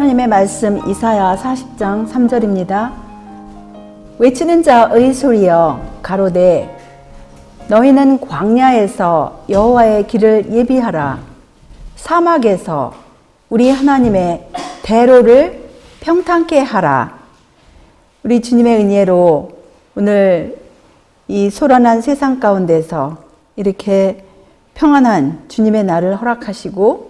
하나님의 말씀 이사야 40장 3절입니다. 외치는 자의 소리여 가로되 너희는 광야에서 여호와의 길을 예비하라. 사막에서 우리 하나님의 대로를 평탄케 하라. 우리 주님의 은혜로 오늘 이 소란한 세상 가운데서 이렇게 평안한 주님의 날을 허락하시고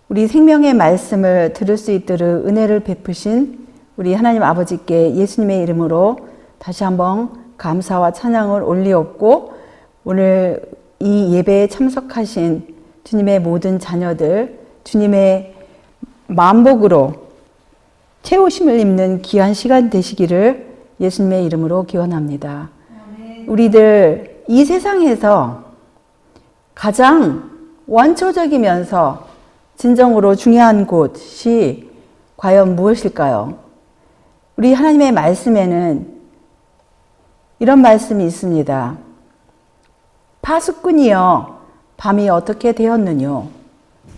우리 생명의 말씀을 들을 수 있도록 은혜를 베푸신 우리 하나님 아버지께 예수님의 이름으로 다시 한번 감사와 찬양을 올리옵고, 오늘 이 예배에 참석하신 주님의 모든 자녀들 주님의 만복으로 채우심을 입는 귀한 시간 되시기를 예수님의 이름으로 기원합니다. 우리들 이 세상에서 가장 원초적이면서 진정으로 중요한 곳이 과연 무엇일까요? 우리 하나님의 말씀에는 이런 말씀이 있습니다. 파수꾼이여 밤이 어떻게 되었느뇨?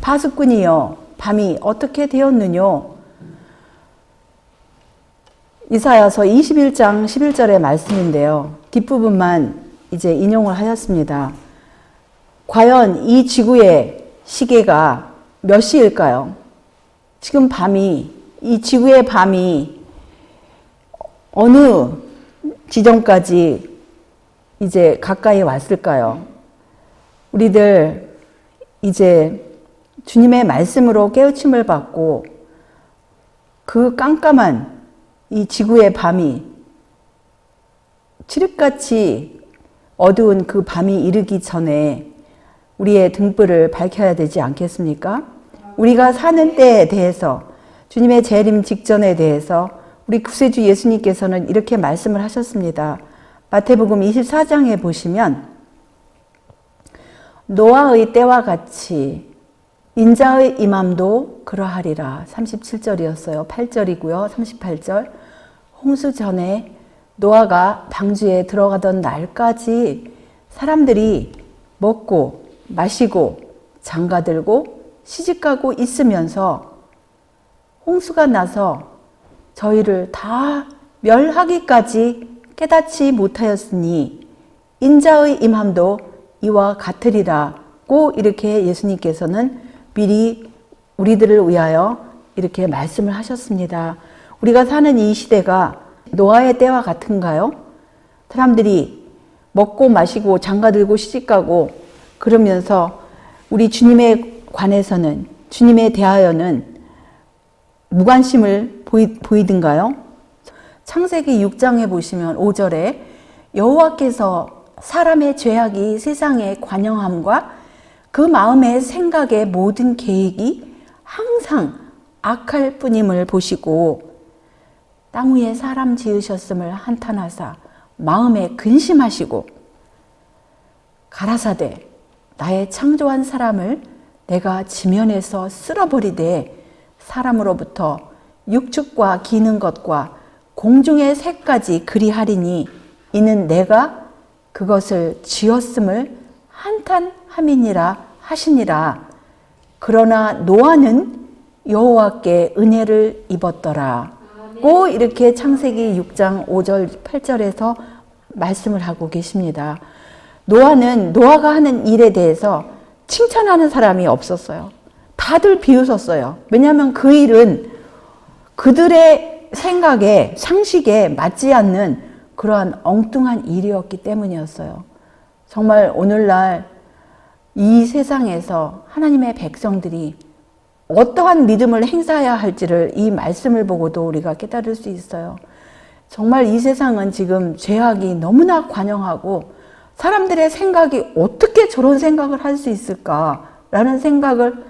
파수꾼이여 밤이 어떻게 되었느뇨? 이사야서 21장 11절의 말씀인데요. 뒷부분만 이제 인용을 하였습니다. 과연 이 지구의 시계가 몇 시일까요? 지금 이 지구의 밤이 어느 지점까지 이제 가까이 왔을까요? 우리들 이제 주님의 말씀으로 깨우침을 받고 그 깜깜한 이 지구의 밤이 칠흑같이 어두운 그 밤이 이르기 전에 우리의 등불을 밝혀야 되지 않겠습니까? 우리가 사는 때에 대해서, 주님의 재림 직전에 대해서 우리 구세주 예수님께서는 이렇게 말씀을 하셨습니다. 마태복음 24장에 보시면 노아의 때와 같이 인자의 임함도 그러하리라. 37절이었어요. 8절이고요. 38절. 홍수 전에 노아가 방주에 들어가던 날까지 사람들이 먹고 마시고 장가들고 시집가고 있으면서 홍수가 나서 저희를 다 멸하기까지 깨닫지 못하였으니 인자의 임함도 이와 같으리라고 이렇게 예수님께서는 미리 우리들을 위하여 이렇게 말씀을 하셨습니다. 우리가 사는 이 시대가 노아의 때와 같은가요? 사람들이 먹고 마시고 장가들고 시집가고 그러면서 우리 주님에 관해서는, 주님에 대하여는 무관심을 보이든가요? 창세기 6장에 보시면 5절에 여호와께서 사람의 죄악이 세상에 관영함과 그 마음의 생각의 모든 계획이 항상 악할 뿐임을 보시고 땅 위에 사람 지으셨음을 한탄하사 마음에 근심하시고 가라사대 나의 창조한 사람을 내가 지면에서 쓸어버리되 사람으로부터 육축과 기는 것과 공중의 새까지 그리하리니 이는 내가 그것을 지었음을 한탄함이니라 하시니라. 그러나 노아는 여호와께 은혜를 입었더라. 고 이렇게 창세기 6장 5절 8절에서 말씀을 하고 계십니다. 노아가 하는 일에 대해서 칭찬하는 사람이 없었어요. 다들 비웃었어요. 왜냐하면 그 일은 그들의 생각에, 상식에 맞지 않는 그러한 엉뚱한 일이었기 때문이었어요. 정말 오늘날 이 세상에서 하나님의 백성들이 어떠한 믿음을 행사해야 할지를 이 말씀을 보고도 우리가 깨달을 수 있어요. 정말 이 세상은 지금 죄악이 너무나 관영하고 사람들의 생각이 어떻게 저런 생각을 할 수 있을까라는 생각을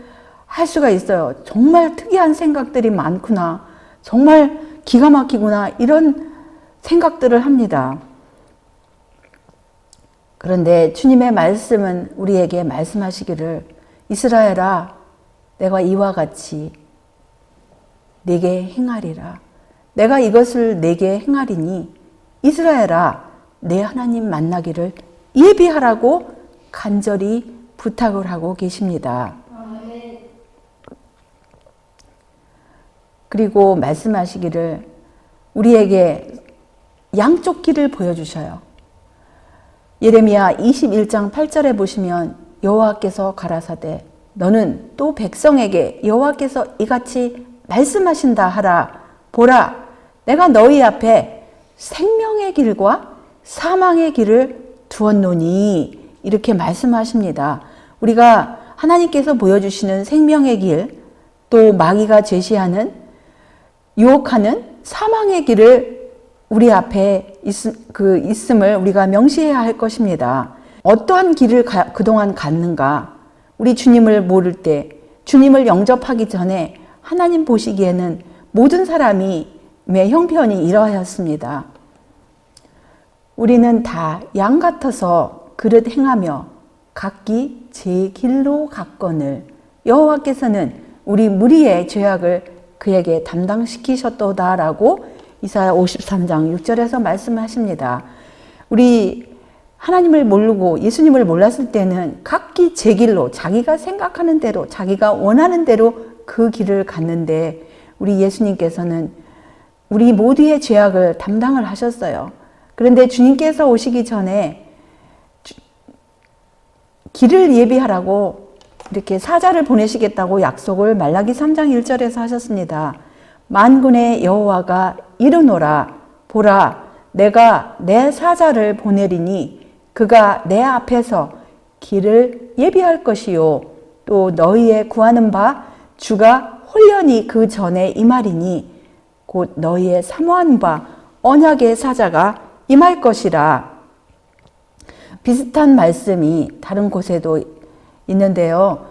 할 수가 있어요. 정말 특이한 생각들이 많구나. 정말 기가 막히구나. 이런 생각들을 합니다. 그런데 주님의 말씀은 우리에게 말씀하시기를 이스라엘아 내가 이와 같이 네게 행하리라. 내가 이것을 네게 행하리니 이스라엘아 내 하나님 만나기를 예비하라고 간절히 부탁을 하고 계십니다. 그리고 말씀하시기를 우리에게 양쪽 길을 보여주셔요. 예레미야 21장 8절에 보시면 여호와께서 가라사대 너는 또 백성에게 여호와께서 이같이 말씀하신다 하라. 보라, 내가 너희 앞에 생명의 길과 사망의 길을 두었노니 이렇게 말씀하십니다. 우리가 하나님께서 보여주시는 생명의 길, 또 마귀가 제시하는 유혹하는 사망의 길을 우리 앞에 있음을 우리가 명시해야 할 것입니다. 어떠한 길을 그동안 갔는가? 우리 주님을 모를 때, 주님을 영접하기 전에 하나님 보시기에는 모든 사람이 형편이 이러하였습니다. 우리는 다 양 같아서 그릇 행하며 각기 제 길로 갔거늘 여호와께서는 우리 무리의 죄악을 그에게 담당시키셨도다라고 이사야 53장 6절에서 말씀하십니다. 우리 하나님을 모르고 예수님을 몰랐을 때는 각기 제 길로 자기가 생각하는 대로 자기가 원하는 대로 그 길을 갔는데 우리 예수님께서는 우리 모두의 죄악을 담당을 하셨어요. 그런데 주님께서 오시기 전에 길을 예비하라고 이렇게 사자를 보내시겠다고 약속을 말라기 3장 1절에서 하셨습니다. 만군의 여호와가 이르노라. 보라, 내가 내 사자를 보내리니 그가 내 앞에서 길을 예비할 것이요 또 너희의 구하는 바 주가 홀연히 그 전에 임하리니 곧 너희의 사모한 바 언약의 사자가 임할 것이라. 비슷한 말씀이 다른 곳에도 있는데요.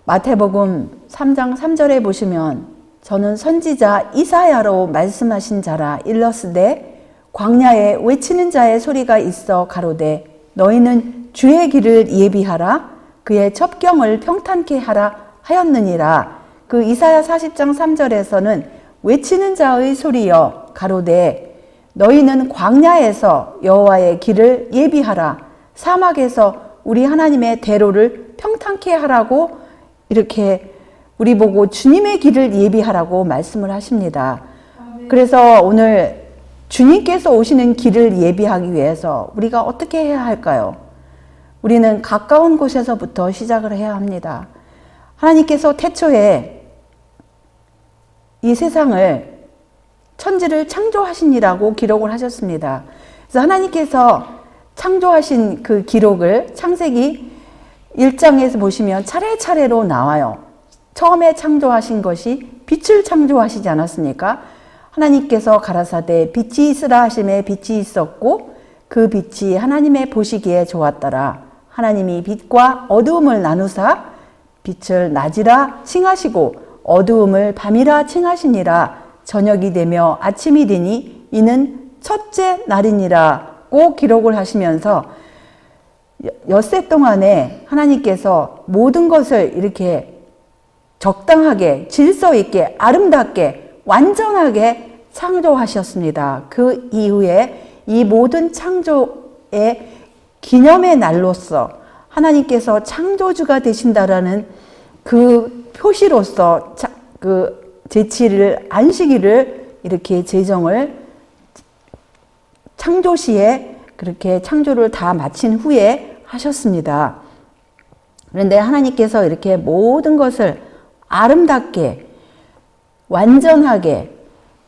마태복음 3장 3절에 보시면 저는 선지자 이사야로 말씀하신 자라 일러스되 광야에 외치는 자의 소리가 있어 가로되 너희는 주의 길을 예비하라 그의 첩경을 평탄케 하라 하였느니라. 그 이사야 40장 3절에서는 외치는 자의 소리여 가로되 너희는 광야에서 여호와의 길을 예비하라 사막에서 우리 하나님의 대로를 평탄케 하라고 이렇게 우리 보고 주님의 길을 예비하라고 말씀을 하십니다. 그래서 오늘 주님께서 오시는 길을 예비하기 위해서 우리가 어떻게 해야 할까요? 우리는 가까운 곳에서부터 시작을 해야 합니다. 하나님께서 태초에 이 세상을 천지를 창조하시니라고 기록을 하셨습니다. 그래서 하나님께서 창조하신 그 기록을 창세기 1장에서 보시면 차례차례로 나와요. 처음에 창조하신 것이 빛을 창조하시지 않았습니까? 하나님께서 가라사대 빛이 있으라 하심에 빛이 있었고 그 빛이 하나님의 보시기에 좋았더라. 하나님이 빛과 어두움을 나누사 빛을 낮이라 칭하시고 어두움을 밤이라 칭하시니라. 저녁이 되며 아침이 되니 이는 첫째 날이니라고 기록을 하시면서 엿새 동안에 하나님께서 모든 것을 이렇게 적당하게 질서 있게 아름답게 완전하게 창조하셨습니다. 그 이후에 이 모든 창조의 기념의 날로서 하나님께서 창조주가 되신다라는 그 표시로서 그 제치를 안식일을 이렇게 제정을 창조시에 그렇게 창조를 다 마친 후에 하셨습니다. 그런데 하나님께서 이렇게 모든 것을 아름답게 완전하게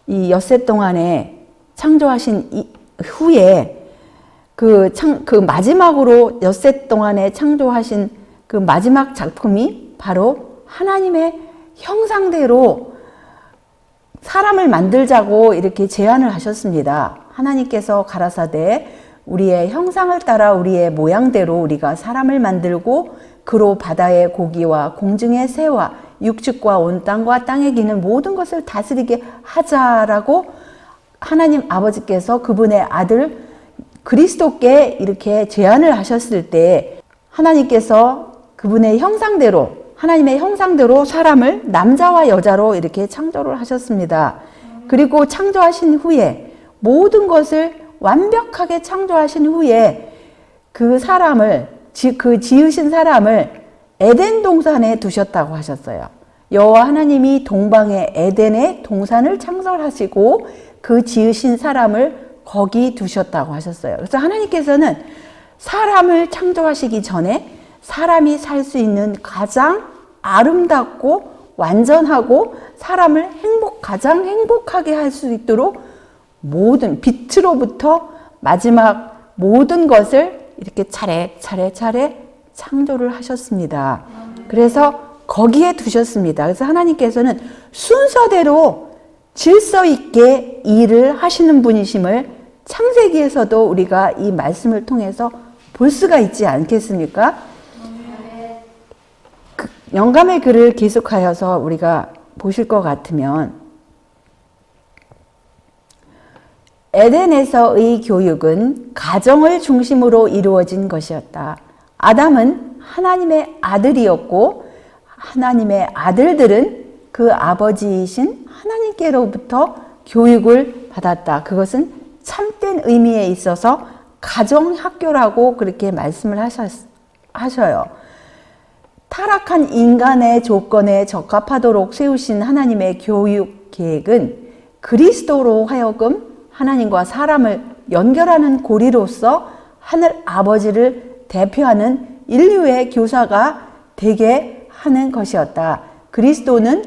이 엿새 동안에 창조하신 후에 그 마지막으로 엿새 동안에 창조하신 그 마지막 작품이 바로 하나님의 형상대로 사람을 만들자고 이렇게 제안을 하셨습니다. 하나님께서 가라사대 우리의 형상을 따라 우리의 모양대로 우리가 사람을 만들고 그로 바다의 고기와 공중의 새와 육축과 온 땅과 땅에 기는 모든 것을 다스리게 하자라고 하나님 아버지께서 그분의 아들 그리스도께 이렇게 제안을 하셨을 때 하나님께서 그분의 형상대로 하나님의 형상대로 사람을 남자와 여자로 이렇게 창조를 하셨습니다. 그리고 창조하신 후에 모든 것을 완벽하게 창조하신 후에 그 사람을 그 지으신 사람을 에덴 동산에 두셨다고 하셨어요. 여호와 하나님이 동방의 에덴의 동산을 창설하시고 그 지으신 사람을 거기 두셨다고 하셨어요. 그래서 하나님께서는 사람을 창조하시기 전에 사람이 살 수 있는 가장 아름답고 완전하고 사람을 가장 행복하게 할 수 있도록 모든 빛으로부터 마지막 모든 것을 이렇게 차례 창조를 하셨습니다. 그래서 거기에 두셨습니다. 그래서 하나님께서는 순서대로 질서 있게 일을 하시는 분이심을 창세기에서도 우리가 이 말씀을 통해서 볼 수가 있지 않겠습니까? 영감의 글을 계속하여서 우리가 보실 것 같으면 에덴에서의 교육은 가정을 중심으로 이루어진 것이었다. 아담은 하나님의 아들이었고 하나님의 아들들은 그 아버지이신 하나님께로부터 교육을 받았다. 그것은 참된 의미에 있어서 가정학교라고 그렇게 말씀을 하셔요. 타락한 인간의 조건에 적합하도록 세우신 하나님의 교육 계획은 그리스도로 하여금 하나님과 사람을 연결하는 고리로서 하늘 아버지를 대표하는 인류의 교사가 되게 하는 것이었다. 그리스도는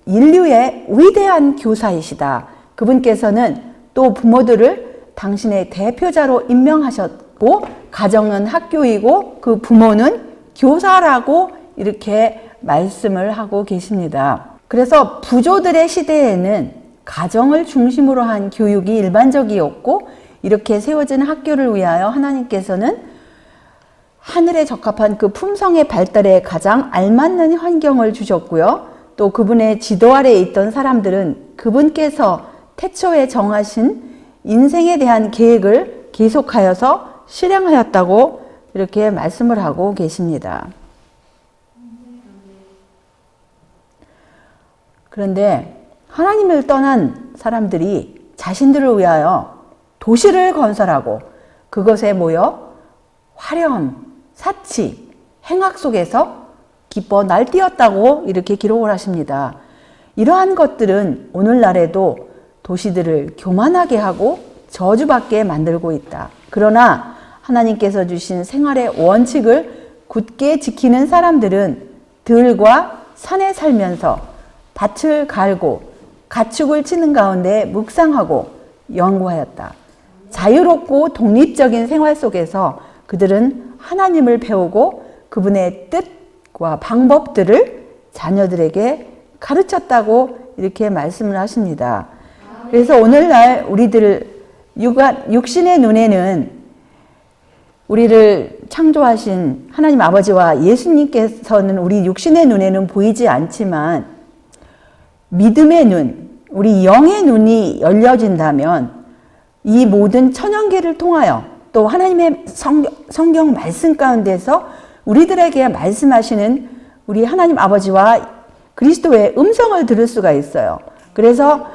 인류의 위대한 교사이시다. 그분께서는 또 부모들을 당신의 대표자로 임명하셨고 가정은 학교이고 그 부모는 교사라고 이렇게 말씀을 하고 계십니다. 그래서 부조들의 시대에는 가정을 중심으로 한 교육이 일반적이었고 이렇게 세워진 학교를 위하여 하나님께서는 하늘에 적합한 그 품성의 발달에 가장 알맞는 환경을 주셨고요. 또 그분의 지도 아래에 있던 사람들은 그분께서 태초에 정하신 인생에 대한 계획을 계속하여서 실행하였다고 이렇게 말씀을 하고 계십니다. 그런데 하나님을 떠난 사람들이 자신들을 위하여 도시를 건설하고 그것에 모여 화려함, 사치, 행악 속에서 기뻐 날뛰었다고 이렇게 기록을 하십니다. 이러한 것들은 오늘날에도 도시들을 교만하게 하고 저주받게 만들고 있다. 그러나 하나님께서 주신 생활의 원칙을 굳게 지키는 사람들은 들과 산에 살면서 밭을 갈고 가축을 치는 가운데 묵상하고 연구하였다. 자유롭고 독립적인 생활 속에서 그들은 하나님을 배우고 그분의 뜻과 방법들을 자녀들에게 가르쳤다고 이렇게 말씀을 하십니다. 그래서 오늘날 우리들 육신의 눈에는 우리를 창조하신 하나님 아버지와 예수님께서는 우리 육신의 눈에는 보이지 않지만 믿음의 눈, 우리 영의 눈이 열려진다면 이 모든 천연계를 통하여 또 하나님의 성경 말씀 가운데서 우리들에게 말씀하시는 우리 하나님 아버지와 그리스도의 음성을 들을 수가 있어요. 그래서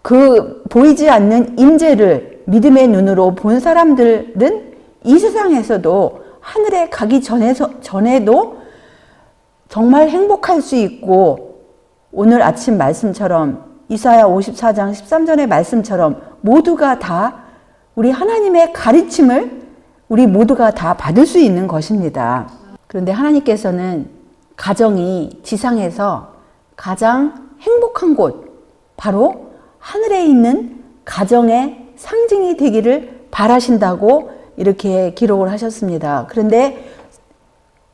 그 보이지 않는 임재를 믿음의 눈으로 본 사람들은 이 세상에서도 하늘에 가기 전에도 정말 행복할 수 있고 오늘 아침 말씀처럼 이사야 54장 13절의 말씀처럼 모두가 다 우리 하나님의 가르침을 우리 모두가 다 받을 수 있는 것입니다. 그런데 하나님께서는 가정이 지상에서 가장 행복한 곳, 바로 하늘에 있는 가정의 상징이 되기를 바라신다고 이렇게 기록을 하셨습니다. 그런데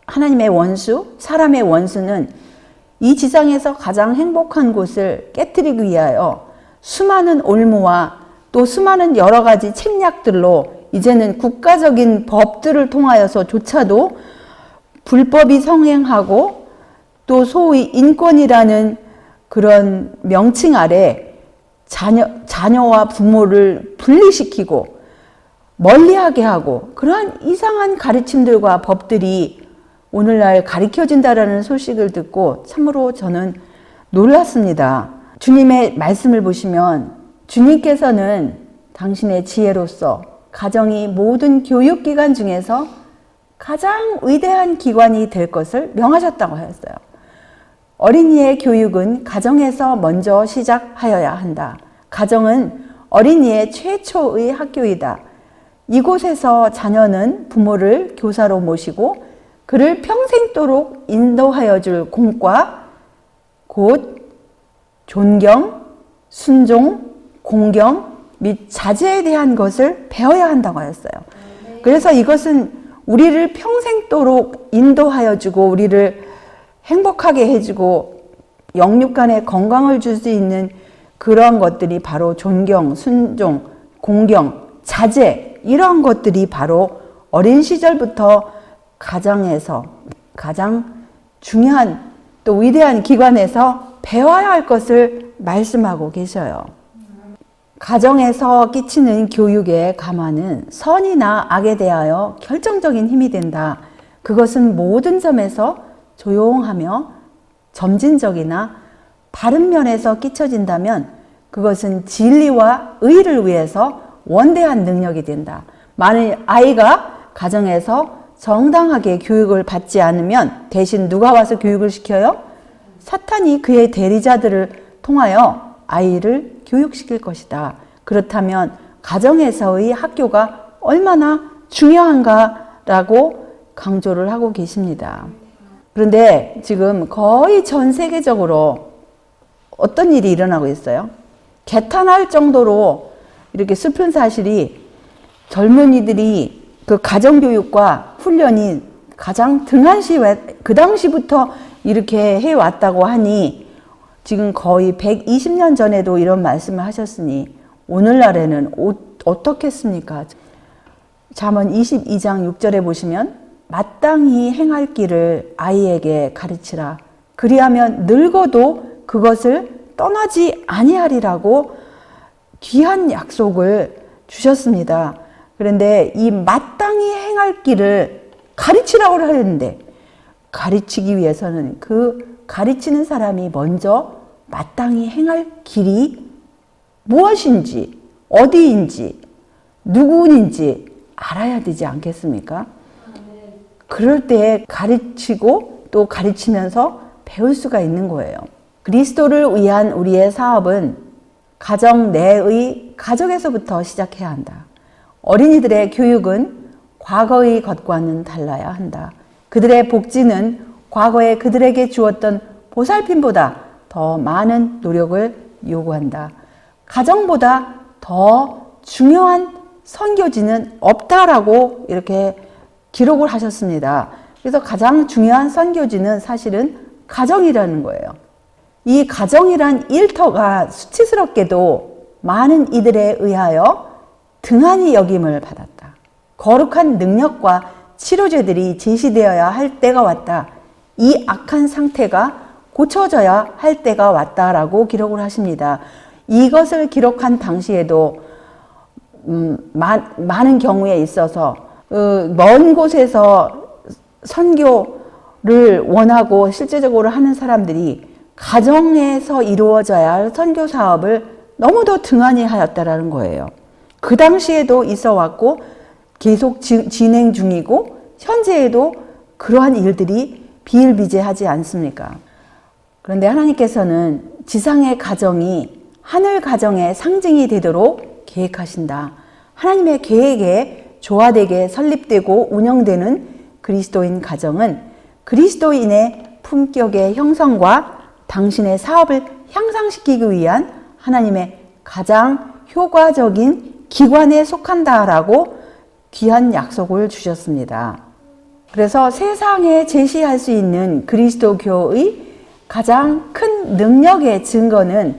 하나님의 원수, 사람의 원수는 이 지상에서 가장 행복한 곳을 깨뜨리기 위하여 수많은 올무와 또 수많은 여러 가지 책략들로 이제는 국가적인 법들을 통하여서조차도 불법이 성행하고 또 소위 인권이라는 그런 명칭 아래 자녀와 부모를 분리시키고 멀리하게 하고 그러한 이상한 가르침들과 법들이 오늘날 가르쳐진다라는 소식을 듣고 참으로 저는 놀랐습니다. 주님의 말씀을 보시면 주님께서는 당신의 지혜로서 가정이 모든 교육기관 중에서 가장 위대한 기관이 될 것을 명하셨다고 하였어요. 어린이의 교육은 가정에서 먼저 시작하여야 한다. 가정은 어린이의 최초의 학교이다. 이곳에서 자녀는 부모를 교사로 모시고 그를 평생도록 인도하여 줄 공과 곧 존경, 순종, 공경 및 자제에 대한 것을 배워야 한다고 하였어요. 그래서 이것은 우리를 평생도록 인도하여 주고 우리를 행복하게 해주고 영육간에 건강을 줄 수 있는 그런 것들이 바로 존경, 순종, 공경, 자제 이런 것들이 바로 어린 시절부터 가정에서 가장 중요한 또 위대한 기관에서 배워야 할 것을 말씀하고 계셔요. 가정에서 끼치는 교육의 감화는 선이나 악에 대하여 결정적인 힘이 된다. 그것은 모든 점에서 조용하며 점진적이나 바른 면에서 끼쳐진다면 그것은 진리와 의를 위해서 원대한 능력이 된다. 만일 아이가 가정에서 정당하게 교육을 받지 않으면 대신 누가 와서 교육을 시켜요? 사탄이 그의 대리자들을 통하여 아이를 교육시킬 것이다. 그렇다면 가정에서의 학교가 얼마나 중요한가라고 강조를 하고 계십니다. 그런데 지금 거의 전 세계적으로 어떤 일이 일어나고 있어요? 개탄할 정도로 이렇게 슬픈 사실이 젊은이들이 그 가정교육과 훈련이 가장 등한시 그 당시부터 이렇게 해왔다고 하니 지금 거의 120년 전에도 이런 말씀을 하셨으니 오늘날에는 어떻겠습니까? 잠언 22장 6절에 보시면 마땅히 행할 길을 아이에게 가르치라. 그리하면 늙어도 그것을 떠나지 아니하리라고 귀한 약속을 주셨습니다. 그런데 이 마땅히 행할 길을 가르치라고 하는데 가르치기 위해서는 그 가르치는 사람이 먼저 마땅히 행할 길이 무엇인지 어디인지 누구인지 알아야 되지 않겠습니까? 그럴 때 가르치고 또 가르치면서 배울 수가 있는 거예요. 그리스도를 위한 우리의 사업은 가정 내의 가족에서부터 시작해야 한다. 어린이들의 교육은 과거의 것과는 달라야 한다. 그들의 복지는 과거에 그들에게 주었던 보살핌보다 더 많은 노력을 요구한다. 가정보다 더 중요한 선교지는 없다라고 이렇게 기록을 하셨습니다. 그래서 가장 중요한 선교지는 사실은 가정이라는 거예요. 이 가정이란 일터가 수치스럽게도 많은 이들에 의하여 등한히 여김을 받았다. 거룩한 능력과 치료제들이 제시되어야 할 때가 왔다. 이 악한 상태가 고쳐져야 할 때가 왔다라고 기록을 하십니다. 이것을 기록한 당시에도 많은 경우에 있어서 먼 곳에서 선교를 원하고 실제적으로 하는 사람들이 가정에서 이루어져야 할 선교 사업을 너무도 등한히 하였다라는 거예요. 그 당시에도 있어 왔고 계속 진행 중이고 현재에도 그러한 일들이 비일비재하지 않습니까? 그런데 하나님께서는 지상의 가정이 하늘 가정의 상징이 되도록 계획하신다. 하나님의 계획에 조화되게 설립되고 운영되는 그리스도인 가정은 그리스도인의 품격의 형성과 당신의 사업을 향상시키기 위한 하나님의 가장 효과적인 기관에 속한다라고 귀한 약속을 주셨습니다. 그래서 세상에 제시할 수 있는 그리스도교의 가장 큰 능력의 증거는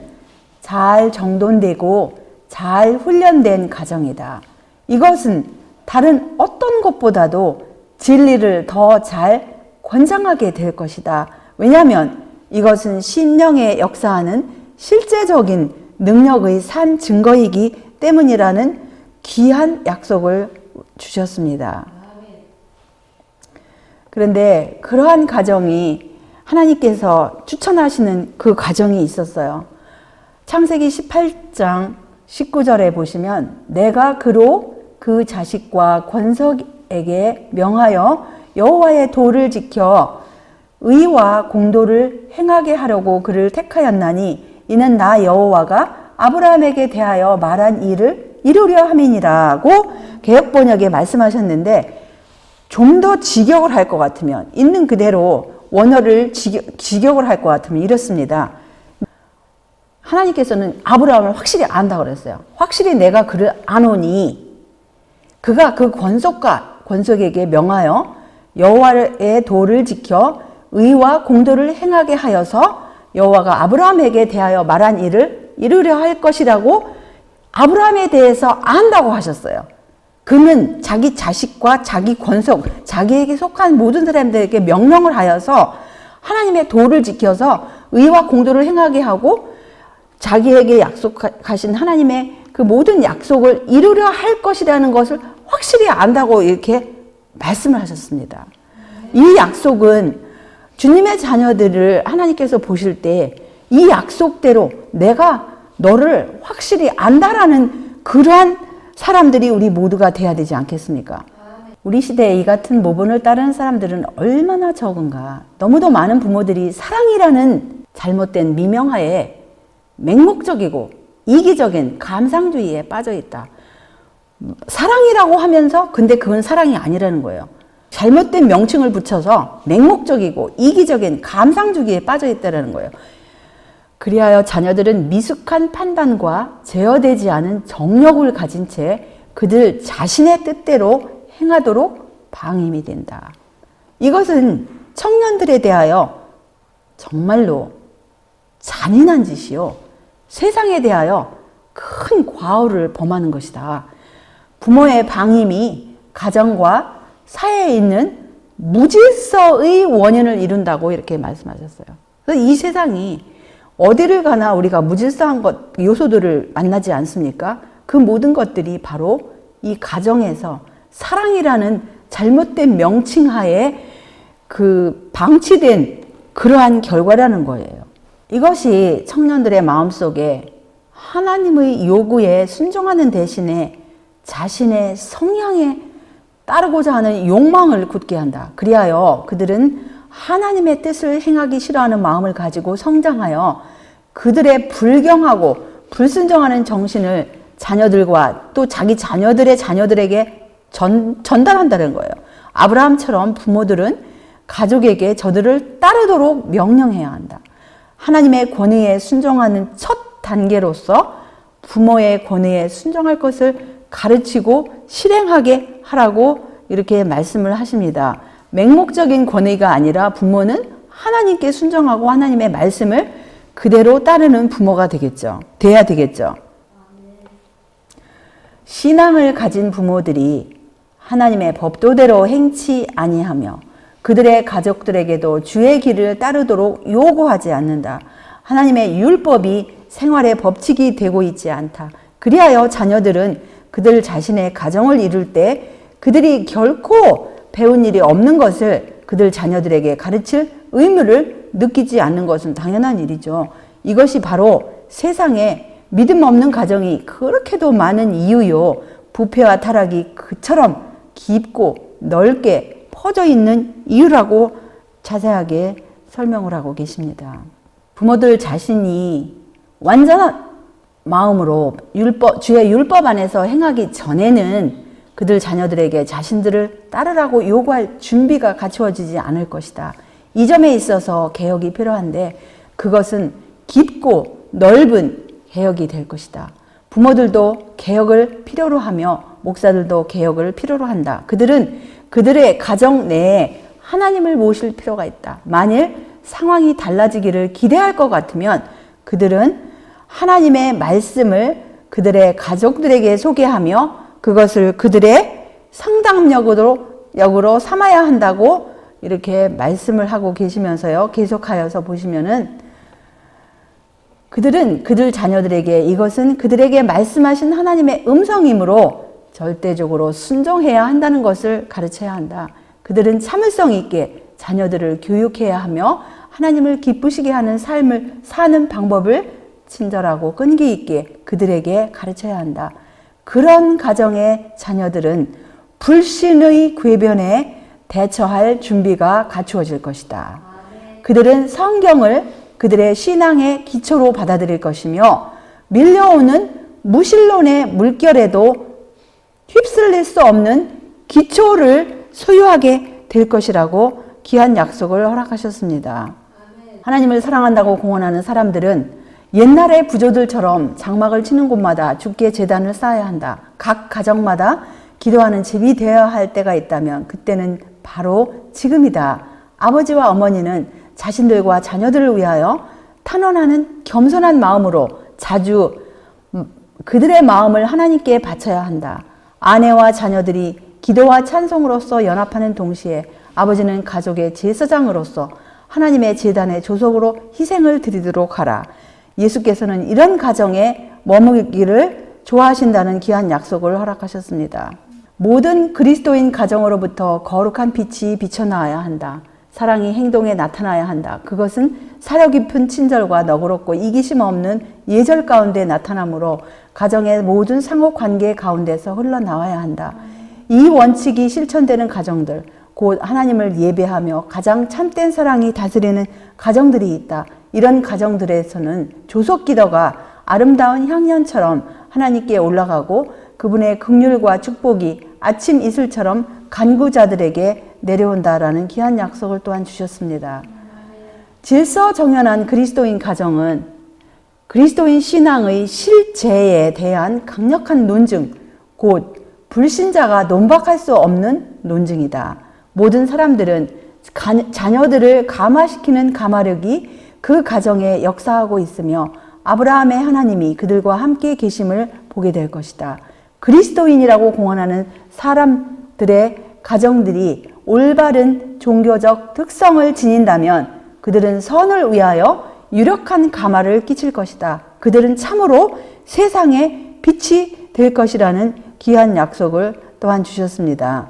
잘 정돈되고 잘 훈련된 가정이다. 이것은 다른 어떤 것보다도 진리를 더 잘 권장하게 될 것이다. 왜냐하면 이것은 신령에 역사하는 실제적인 능력의 산 증거이기 때문이라는 귀한 약속을 주셨습니다. 그런데 그러한 가정이 하나님께서 추천하시는 그 가정이 있었어요. 창세기 18장 19절에 보시면 내가 그로 그 자식과 권석에게 명하여 여호와의 도를 지켜 의와 공도를 행하게 하려고 그를 택하였나니 이는 나 여호와가 아브라함에게 대하여 말한 일을 이루려 함이니라고 개역번역에 말씀하셨는데, 좀 더 직역을 할 것 같으면, 있는 그대로 원어를 직역을 할 것 같으면 이렇습니다. 하나님께서는 아브라함을 확실히 안다고 그랬어요. 확실히 내가 그를 아노니 그가 그 권속에게 명하여 여호와의 도를 지켜 의와 공도를 행하게 하여서 여호와가 아브라함에게 대하여 말한 일을 이루려 할 것이라고 아브라함에 대해서 안다고 하셨어요. 그는 자기 자식과 자기 권속, 자기에게 속한 모든 사람들에게 명령을 하여서 하나님의 도를 지켜서 의와 공도를 행하게 하고 자기에게 약속하신 하나님의 그 모든 약속을 이루려 할 것이라는 것을 확실히 안다고 이렇게 말씀을 하셨습니다. 이 약속은 주님의 자녀들을 하나님께서 보실 때 이 약속대로 내가 너를 확실히 안다라는 그러한 사람들이 우리 모두가 돼야 되지 않겠습니까? 우리 시대에 이 같은 모본을 따르는 사람들은 얼마나 적은가. 너무도 많은 부모들이 사랑이라는 잘못된 미명하에 맹목적이고 이기적인 감상주의에 빠져 있다. 사랑이라고 하면서 근데 그건 사랑이 아니라는 거예요. 잘못된 명칭을 붙여서 맹목적이고 이기적인 감상주의에 빠져 있다는 거예요. 그리하여 자녀들은 미숙한 판단과 제어되지 않은 정욕을 가진 채 그들 자신의 뜻대로 행하도록 방임이 된다. 이것은 청년들에 대하여 정말로 잔인한 짓이요, 세상에 대하여 큰 과오를 범하는 것이다. 부모의 방임이 가정과 사회에 있는 무질서의 원인을 이룬다고 이렇게 말씀하셨어요. 그래서 이 세상이 어디를 가나 우리가 무질서한 요소들을 만나지 않습니까? 그 모든 것들이 바로 이 가정에서 사랑이라는 잘못된 명칭하에 그 방치된 그러한 결과라는 거예요. 이것이 청년들의 마음속에 하나님의 요구에 순종하는 대신에 자신의 성향에 따르고자 하는 욕망을 굳게 한다. 그리하여 그들은 하나님의 뜻을 행하기 싫어하는 마음을 가지고 성장하여 그들의 불경하고 불순종하는 정신을 자녀들과 또 자기 자녀들의 자녀들에게 전달한다는 거예요. 아브라함처럼 부모들은 가족에게 저들을 따르도록 명령해야 한다. 하나님의 권위에 순종하는 첫 단계로서 부모의 권위에 순종할 것을 가르치고 실행하게 하라고 이렇게 말씀을 하십니다. 맹목적인 권위가 아니라 부모는 하나님께 순종하고 하나님의 말씀을 그대로 따르는 부모가 돼야 되겠죠. 신앙을 가진 부모들이 하나님의 법도대로 행치 아니하며 그들의 가족들에게도 주의 길을 따르도록 요구하지 않는다. 하나님의 율법이 생활의 법칙이 되고 있지 않다. 그리하여 자녀들은 그들 자신의 가정을 이룰 때 그들이 결코 배운 일이 없는 것을 그들 자녀들에게 가르칠 의무를 느끼지 않는 것은 당연한 일이죠. 이것이 바로 세상에 믿음 없는 가정이 그렇게도 많은 이유요. 부패와 타락이 그처럼 깊고 넓게 퍼져 있는 이유라고 자세하게 설명을 하고 계십니다. 부모들 자신이 완전한 마음으로 주의 율법 안에서 행하기 전에는 그들 자녀들에게 자신들을 따르라고 요구할 준비가 갖추어지지 않을 것이다. 이 점에 있어서 개혁이 필요한데 그것은 깊고 넓은 개혁이 될 것이다. 부모들도 개혁을 필요로 하며 목사들도 개혁을 필요로 한다. 그들은 그들의 가정 내에 하나님을 모실 필요가 있다. 만일 상황이 달라지기를 기대할 것 같으면 그들은 하나님의 말씀을 그들의 가족들에게 소개하며 그것을 그들의 상담력으로 삼아야 한다고 이렇게 말씀을 하고 계시면서요. 계속하여서 보시면은 그들은 그들 자녀들에게 이것은 그들에게 말씀하신 하나님의 음성이므로 절대적으로 순종해야 한다는 것을 가르쳐야 한다. 그들은 참을성 있게 자녀들을 교육해야 하며 하나님을 기쁘시게 하는 삶을 사는 방법을 친절하고 끈기 있게 그들에게 가르쳐야 한다. 그런 가정의 자녀들은 불신의 궤변에 대처할 준비가 갖추어질 것이다. 그들은 성경을 그들의 신앙의 기초로 받아들일 것이며 밀려오는 무신론의 물결에도 휩쓸릴 수 없는 기초를 소유하게 될 것이라고 귀한 약속을 허락하셨습니다. 하나님을 사랑한다고 공언하는 사람들은 옛날의 부조들처럼 장막을 치는 곳마다 주께 제단을 쌓아야 한다. 각 가정마다 기도하는 집이 되어야 할 때가 있다면 그때는 바로 지금이다. 아버지와 어머니는 자신들과 자녀들을 위하여 탄원하는 겸손한 마음으로 자주 그들의 마음을 하나님께 바쳐야 한다. 아내와 자녀들이 기도와 찬송으로서 연합하는 동시에 아버지는 가족의 제사장으로서 하나님의 제단의 조석으로 희생을 드리도록 하라. 예수께서는 이런 가정에 머물기를 좋아하신다는 귀한 약속을 허락하셨습니다. 모든 그리스도인 가정으로부터 거룩한 빛이 비쳐나와야 한다. 사랑이 행동에 나타나야 한다. 그것은 사려 깊은 친절과 너그럽고 이기심 없는 예절 가운데 나타나므로 가정의 모든 상호관계 가운데서 흘러나와야 한다. 이 원칙이 실천되는 가정들, 곧 하나님을 예배하며 가장 참된 사랑이 다스리는 가정들이 있다. 이런 가정들에서는 조속기도가 아름다운 향연처럼 하나님께 올라가고 그분의 긍휼과 축복이 아침 이슬처럼 간구자들에게 내려온다라는 귀한 약속을 또한 주셨습니다. 질서정연한 그리스도인 가정은 그리스도인 신앙의 실제에 대한 강력한 논증, 곧 불신자가 논박할 수 없는 논증이다. 모든 사람들은 자녀들을 감화시키는 감화력이 그 가정에 역사하고 있으며 아브라함의 하나님이 그들과 함께 계심을 보게 될 것이다. 그리스도인이라고 공언하는 사람들의 가정들이 올바른 종교적 특성을 지닌다면 그들은 선을 위하여 유력한 감화를 끼칠 것이다. 그들은 참으로 세상의 빛이 될 것이라는 귀한 약속을 또한 주셨습니다.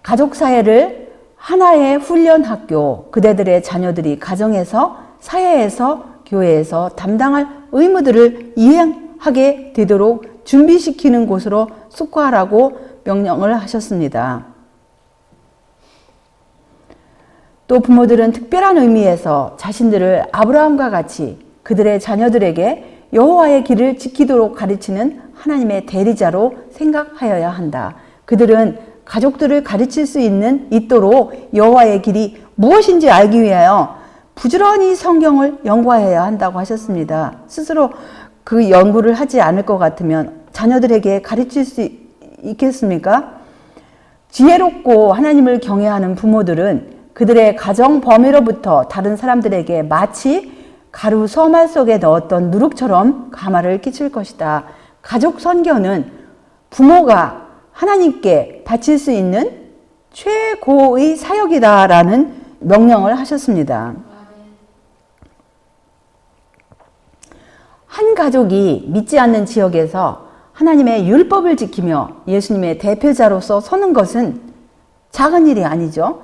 가족사회를 하나의 훈련학교, 그대들의 자녀들이 가정에서, 사회에서, 교회에서 담당할 의무들을 이행하게 되도록 준비시키는 곳으로 숙고하라고 명령을 하셨습니다. 또 부모들은 특별한 의미에서 자신들을 아브라함과 같이 그들의 자녀들에게 여호와의 길을 지키도록 가르치는 하나님의 대리자로 생각하여야 한다. 그들은 가족들을 가르칠 수 있도록 여호와의 길이 무엇인지 알기 위하여 부지런히 성경을 연구하여야 한다고 하셨습니다. 스스로 그 연구를 하지 않을 것 같으면 자녀들에게 가르칠 수 있겠습니까? 지혜롭고 하나님을 경외하는 부모들은 그들의 가정 범위로부터 다른 사람들에게 마치 가루 서말 속에 넣었던 누룩처럼 감화를 끼칠 것이다. 가족 선교는 부모가 하나님께 바칠 수 있는 최고의 사역이다라는 명령을 하셨습니다. 한 가족이 믿지 않는 지역에서 하나님의 율법을 지키며 예수님의 대표자로서 서는 것은 작은 일이 아니죠.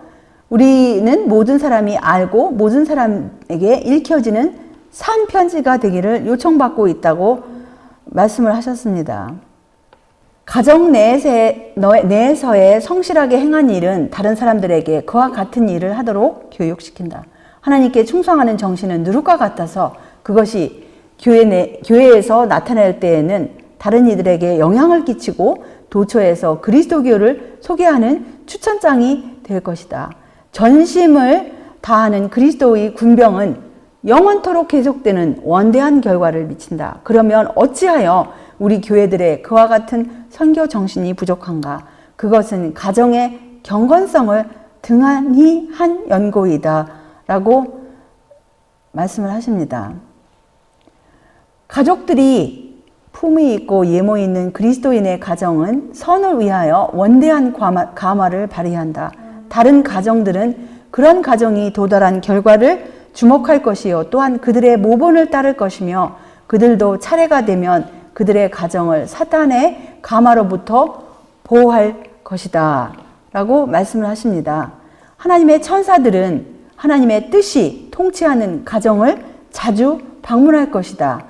우리는 모든 사람이 알고 모든 사람에게 읽혀지는 산편지가 되기를 요청받고 있다고 말씀을 하셨습니다. 가정 내에서의 성실하게 행한 일은 다른 사람들에게 그와 같은 일을 하도록 교육시킨다. 하나님께 충성하는 정신은 누룩과 같아서 그것이 교회에서 나타날 때에는 다른 이들에게 영향을 끼치고 도처에서 그리스도교를 소개하는 추천장이 될 것이다. 전심을 다하는 그리스도의 군병은 영원토록 계속되는 원대한 결과를 미친다. 그러면 어찌하여 우리 교회들의 그와 같은 선교 정신이 부족한가? 그것은 가정의 경건성을 등한히 한 연고이다 라고 말씀을 하십니다. 가족들이 품위 있고 예모 있는 그리스도인의 가정은 선을 위하여 원대한 감화를 발휘한다. 다른 가정들은 그런 가정이 도달한 결과를 주목할 것이요 또한 그들의 모본을 따를 것이며 그들도 차례가 되면 그들의 가정을 사탄의 감화로부터 보호할 것이다 라고 말씀을 하십니다. 하나님의 천사들은 하나님의 뜻이 통치하는 가정을 자주 방문할 것이다.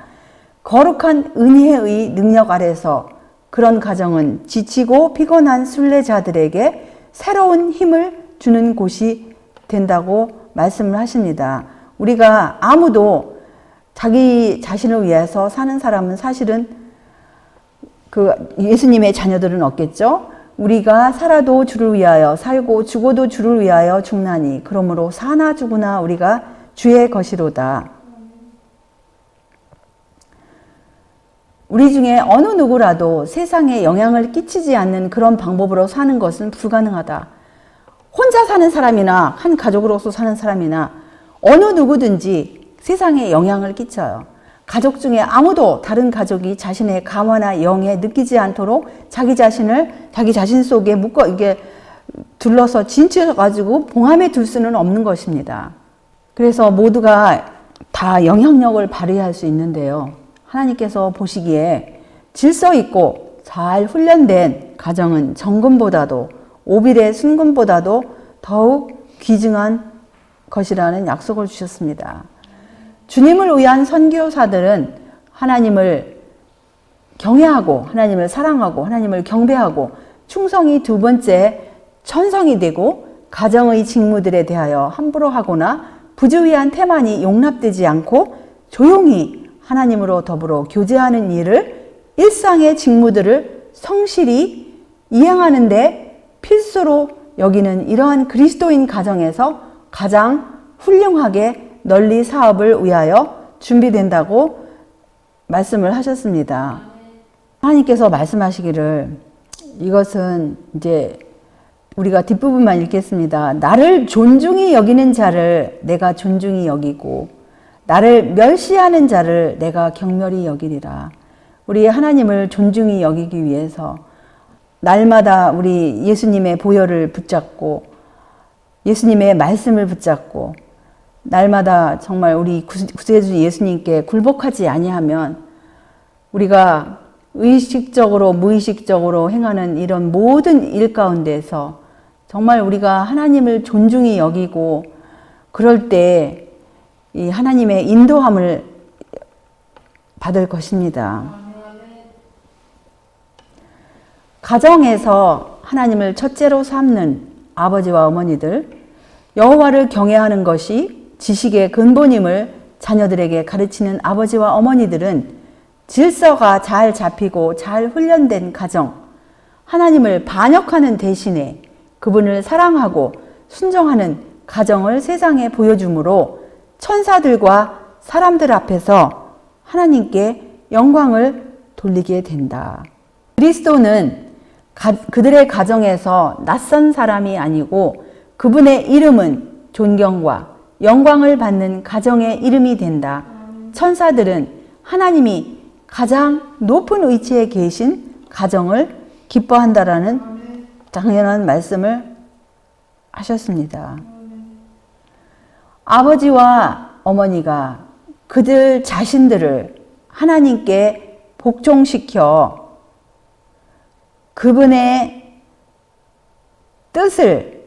거룩한 은혜의 능력 아래서 그런 가정은 지치고 피곤한 순례자들에게 새로운 힘을 주는 곳이 된다고 말씀을 하십니다. 우리가 아무도 자기 자신을 위해서 사는 사람은 사실은 그 예수님의 자녀들은 없겠죠. 우리가 살아도 주를 위하여 살고 죽어도 주를 위하여 죽나니 그러므로 사나 죽으나 우리가 주의 것이로다. 우리 중에 어느 누구라도 세상에 영향을 끼치지 않는 그런 방법으로 사는 것은 불가능하다. 혼자 사는 사람이나 한 가족으로서 사는 사람이나 어느 누구든지 세상에 영향을 끼쳐요. 가족 중에 아무도 다른 가족이 자신의 감화나 영에 느끼지 않도록 자기 자신을 자기 자신 속에 묶어 이게 둘러서 진치어가지고 봉함에 둘 수는 없는 것입니다. 그래서 모두가 다 영향력을 발휘할 수 있는데요. 하나님께서 보시기에 질서 있고 잘 훈련된 가정은 정금보다도 오빌의 순금보다도 더욱 귀중한 것이라는 약속을 주셨습니다. 주님을 위한 선교사들은 하나님을 경외하고 하나님을 사랑하고 하나님을 경배하고 충성이 두 번째 천성이 되고 가정의 직무들에 대하여 함부로 하거나 부주의한 태만이 용납되지 않고 조용히 하나님으로 더불어 교제하는 일을 일상의 직무들을 성실히 이행하는 데 필수로 여기는 이러한 그리스도인 가정에서 가장 훌륭하게 널리 사업을 위하여 준비된다고 말씀을 하셨습니다. 하나님께서 말씀하시기를 이것은 이제 우리가 뒷부분만 읽겠습니다. 나를 존중히 여기는 자를 내가 존중히 여기고 나를 멸시하는 자를 내가 경멸히 여기리라. 우리 하나님을 존중히 여기기 위해서 날마다 우리 예수님의 보혈을 붙잡고 예수님의 말씀을 붙잡고 날마다 정말 우리 구세주 예수님께 굴복하지 아니하면 우리가 의식적으로 무의식적으로 행하는 이런 모든 일 가운데서 정말 우리가 하나님을 존중히 여기고 그럴 때 이 하나님의 인도함을 받을 것입니다. 가정에서 하나님을 첫째로 삼는 아버지와 어머니들, 여호와를 경외하는 것이 지식의 근본임을 자녀들에게 가르치는 아버지와 어머니들은 질서가 잘 잡히고 잘 훈련된 가정, 하나님을 반역하는 대신에 그분을 사랑하고 순종하는 가정을 세상에 보여주므로 천사들과 사람들 앞에서 하나님께 영광을 돌리게 된다. 그리스도는 그들의 가정에서 낯선 사람이 아니고 그분의 이름은 존경과 영광을 받는 가정의 이름이 된다. 천사들은 하나님이 가장 높은 위치에 계신 가정을 기뻐한다라는 당연한 말씀을 하셨습니다. 아버지와 어머니가 그들 자신들을 하나님께 복종시켜 그분의 뜻을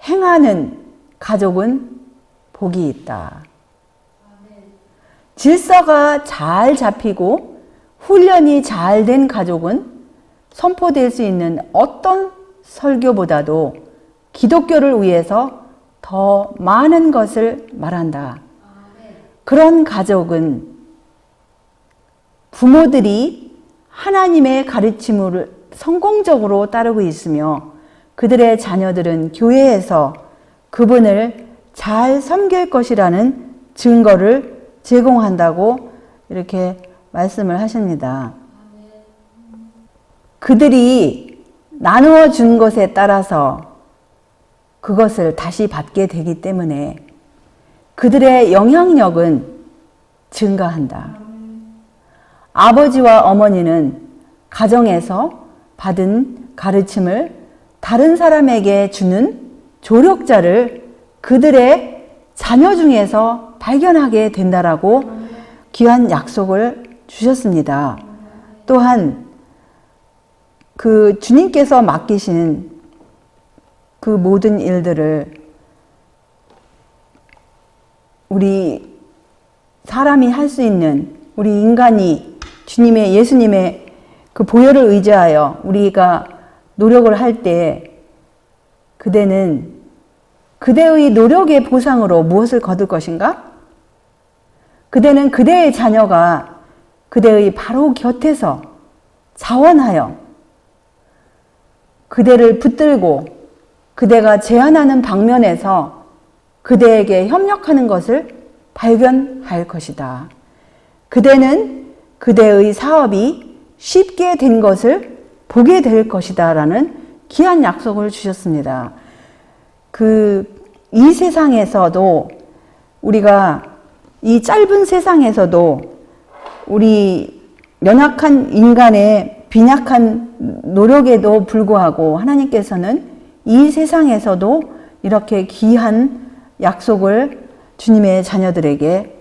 행하는 가족은 복이 있다. 질서가 잘 잡히고 훈련이 잘 된 가족은 선포될 수 있는 어떤 설교보다도 기독교를 위해서 더 많은 것을 말한다. 그런 가족은 부모들이 하나님의 가르침을 성공적으로 따르고 있으며 그들의 자녀들은 교회에서 그분을 잘 섬길 것이라는 증거를 제공한다고 이렇게 말씀을 하십니다. 그들이 나누어 준 것에 따라서 그것을 다시 받게 되기 때문에 그들의 영향력은 증가한다. 아버지와 어머니는 가정에서 받은 가르침을 다른 사람에게 주는 조력자를 그들의 자녀 중에서 발견하게 된다라고 귀한 약속을 주셨습니다. 또한 그 주님께서 맡기신 그 모든 일들을 우리 사람이 할 수 있는 우리 인간이 주님의 예수님의 그 보혈을 의지하여 우리가 노력을 할 때 그대는 그대의 노력의 보상으로 무엇을 거둘 것인가? 그대는 그대의 자녀가 그대의 바로 곁에서 자원하여 그대를 붙들고 그대가 제안하는 방면에서 그대에게 협력하는 것을 발견할 것이다. 그대는 그대의 사업이 쉽게 된 것을 보게 될 것이다 라는 귀한 약속을 주셨습니다. 이 세상에서도 우리가 이 짧은 세상에서도 우리 연약한 인간의 빈약한 노력에도 불구하고 하나님께서는 이 세상에서도 이렇게 귀한 약속을 주님의 자녀들에게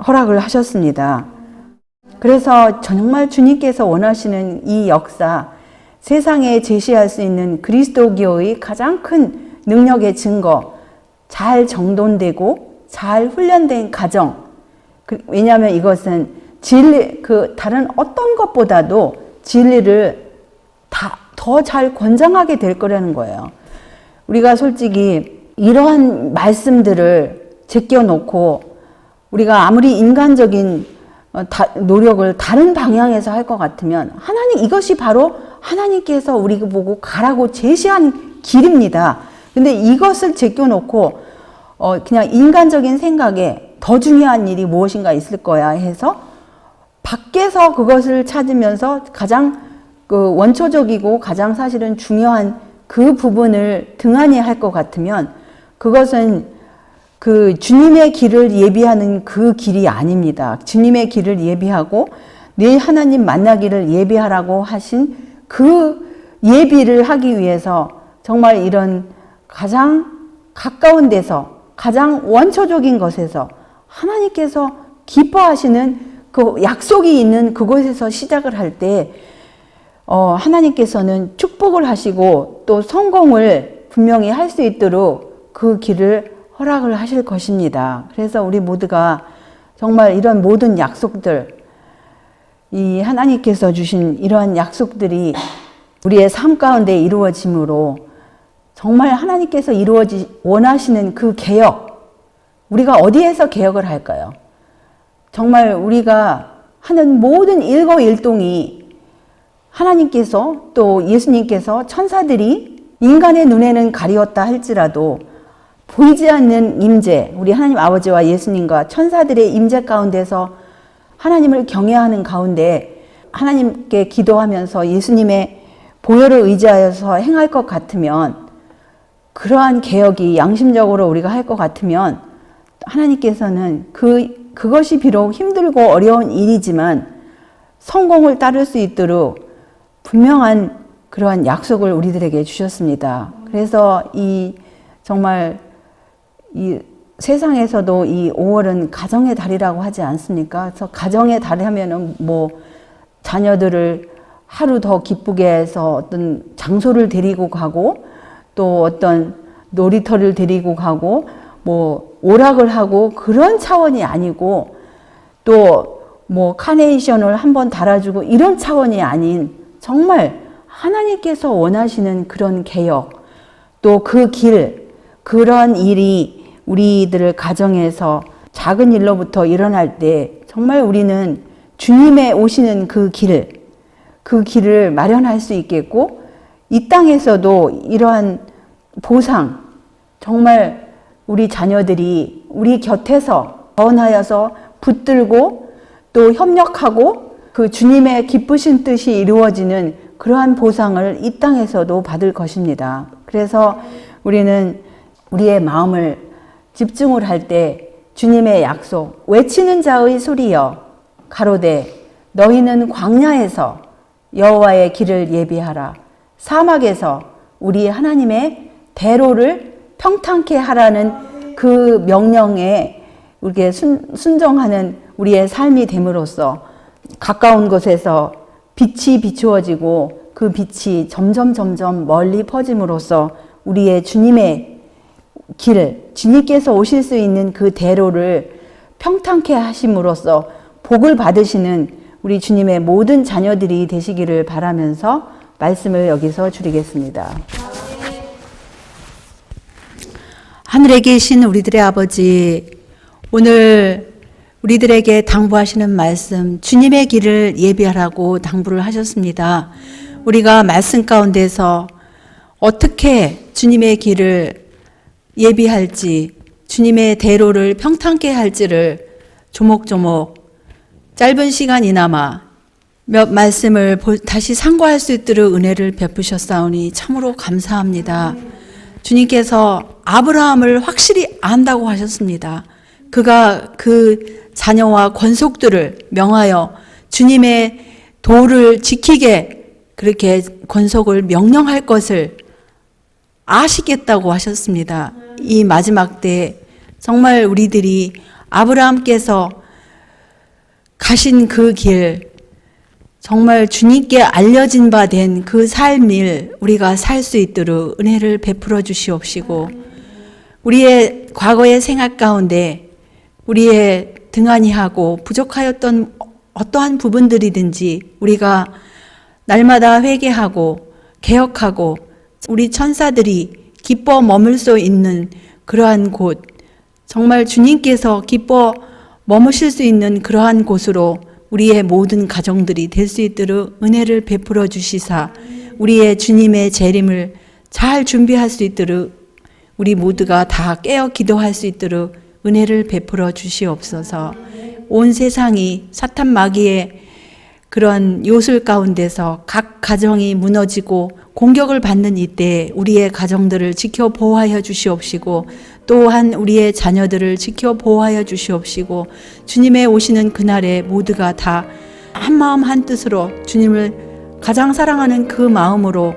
허락을 하셨습니다. 그래서 정말 주님께서 원하시는 이 역사, 세상에 제시할 수 있는 그리스도교의 가장 큰 능력의 증거, 잘 정돈되고 잘 훈련된 가정. 왜냐하면 이것은 진리, 다른 어떤 것보다도 진리를 더 잘 권장하게 될 거라는 거예요. 우리가 솔직히 이러한 말씀들을 제껴놓고 우리가 아무리 인간적인 노력을 다른 방향에서 할 것 같으면 이것이 바로 하나님께서 우리가 보고 가라고 제시한 길입니다. 근데 이것을 제껴놓고 그냥 인간적인 생각에 더 중요한 일이 무엇인가 있을 거야 해서 밖에서 그것을 찾으면서 가장 원초적이고 가장 사실은 중요한 그 부분을 등한히 할 것 같으면 그것은 주님의 길을 예비하는 그 길이 아닙니다. 주님의 길을 예비하고 내일 하나님 만나기를 예비하라고 하신 그 예비를 하기 위해서 정말 이런 가장 가까운 데서 가장 원초적인 것에서 하나님께서 기뻐하시는 그 약속이 있는 그곳에서 시작을 할 때 하나님께서는 축복을 하시고 또 성공을 분명히 할 수 있도록 그 길을 허락을 하실 것입니다. 그래서 우리 모두가 정말 이런 모든 약속들, 이 하나님께서 주신 이러한 약속들이 우리의 삶 가운데 이루어짐으로 정말 하나님께서 원하시는 그 개혁, 우리가 어디에서 개혁을 할까요? 정말 우리가 하는 모든 일거일동이 하나님께서 또 예수님께서 천사들이 인간의 눈에는 가리웠다 할지라도 보이지 않는 임재, 우리 하나님 아버지와 예수님과 천사들의 임재 가운데서 하나님을 경외하는 가운데 하나님께 기도하면서 예수님의 보혈을 의지하여서 행할 것 같으면 그러한 개혁이 양심적으로 우리가 할 것 같으면 하나님께서는 그것이 비록 힘들고 어려운 일이지만 성공을 따를 수 있도록 분명한 그러한 약속을 우리들에게 주셨습니다. 그래서 정말 이 세상에서도 이 5월은 가정의 달이라고 하지 않습니까? 그래서 가정의 달 하면은 자녀들을 하루 더 기쁘게 해서 어떤 장소를 데리고 가고 또 어떤 놀이터를 데리고 가고 오락을 하고 그런 차원이 아니고 또 카네이션을 한번 달아주고 이런 차원이 아닌 정말 하나님께서 원하시는 그런 개혁 또 그 길, 그런 일이 우리들 가정에서 작은 일로부터 일어날 때 정말 우리는 주님의 오시는 그 길을 마련할 수 있겠고 이 땅에서도 이러한 보상, 정말 우리 자녀들이 우리 곁에서 자원하여서 붙들고 또 협력하고 그 주님의 기쁘신 뜻이 이루어지는 그러한 보상을 이 땅에서도 받을 것입니다. 그래서 우리는 우리의 마음을 집중을 할 때 주님의 약속, 외치는 자의 소리여 가로되 너희는 광야에서 여호와의 길을 예비하라. 사막에서 우리 하나님의 대로를 평탄케 하라는 그 명령에 우리에게 순종하는 우리의 삶이 됨으로써 가까운 곳에서 빛이 비추어지고 그 빛이 점점 멀리 퍼짐으로써 우리의 주님의 길, 주님께서 오실 수 있는 그 대로를 평탄케 하심으로써 복을 받으시는 우리 주님의 모든 자녀들이 되시기를 바라면서 말씀을 여기서 줄이겠습니다. 하늘에 계신 우리들의 아버지, 오늘 우리들에게 당부하시는 말씀, 주님의 길을 예비하라고 당부를 하셨습니다. 우리가 말씀 가운데서 어떻게 주님의 길을 예비할지, 주님의 대로를 평탄케 할지를 조목조목 짧은 시간이나마 몇 말씀을 다시 상고할 수 있도록 은혜를 베푸셨사오니 참으로 감사합니다. 주님께서 아브라함을 확실히 안다고 하셨습니다. 그가 그 자녀와 권속들을 명하여 주님의 도를 지키게 그렇게 권속을 명령할 것을 아시겠다고 하셨습니다. 이 마지막 때 정말 우리들이 아브라함께서 가신 그 길, 정말 주님께 알려진 바 된 그 삶을 우리가 살 수 있도록 은혜를 베풀어 주시옵시고, 우리의 과거의 생활 가운데 우리의 등한히하고 부족하였던 어떠한 부분들이든지 우리가 날마다 회개하고 개혁하고 우리 천사들이 기뻐 머물 수 있는 그러한 곳, 정말 주님께서 기뻐 머무실 수 있는 그러한 곳으로 우리의 모든 가정들이 될 수 있도록 은혜를 베풀어 주시사 우리의 주님의 재림을 잘 준비할 수 있도록 우리 모두가 다 깨어 기도할 수 있도록 은혜를 베풀어 주시옵소서. 온 세상이 사탄 마귀의 그런 요술 가운데서 각 가정이 무너지고 공격을 받는 이때 우리의 가정들을 지켜 보호하여 주시옵시고, 또한 우리의 자녀들을 지켜 보호하여 주시옵시고, 주님의 오시는 그날에 모두가 다 한마음 한뜻으로 주님을 가장 사랑하는 그 마음으로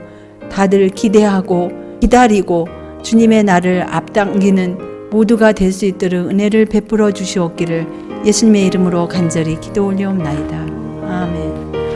다들 기대하고 기다리고 주님의 날을 앞당기는 모두가 될 수 있도록 은혜를 베풀어 주시옵기를 예수님의 이름으로 간절히 기도 올려옵나이다. 아멘.